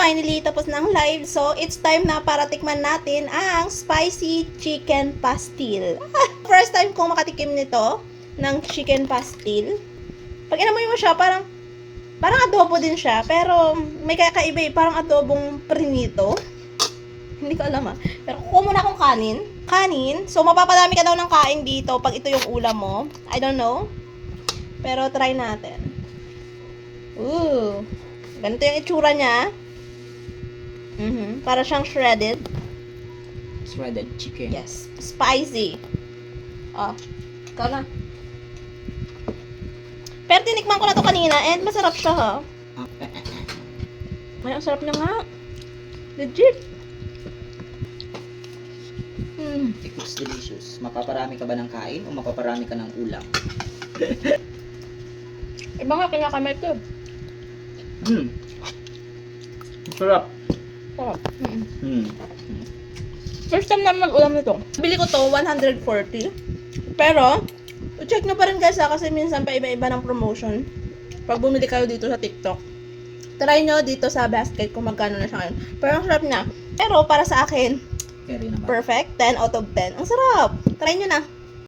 finally tapos ng live. So, it's time na para tikman natin ang spicy chicken pastil. First time kong makatikim nito ng chicken pastil. Pag inamoy mo siya, parang adobo din siya. Pero may kakaiba eh. Parang adobong prinito. Hindi ko alam Pero kukuha muna akong kanin. So, mapapadami ka daw ng kain dito pag ito yung ulam mo. I don't know. Pero try natin. Ooh. Ganito yung itsura niya. Para siyang shredded. Shredded chicken. Yes. Spicy. Oh. Ikaw na. Pero tinikman ko na to kanina and masarap siya ha. Ay, ang sarap niya nga. Legit. It looks delicious. Mapaparami ka ba ng kain o mapaparami ka ng ulam? Iba nga kinakamay ko. Sarap. Sarap. First time namin mag-ulam nito. Bili ko to 140. Pero, check nyo pa rin guys kasi minsan pa iba-iba ng promotion. Pag bumili kayo dito sa TikTok. Try nyo dito sa basket kung magkano na siya ngayon. Pero ang sarap niya. Pero para sa akin, Carry naman. perfect. 10 out of 10. Ang sarap. Try nyo na.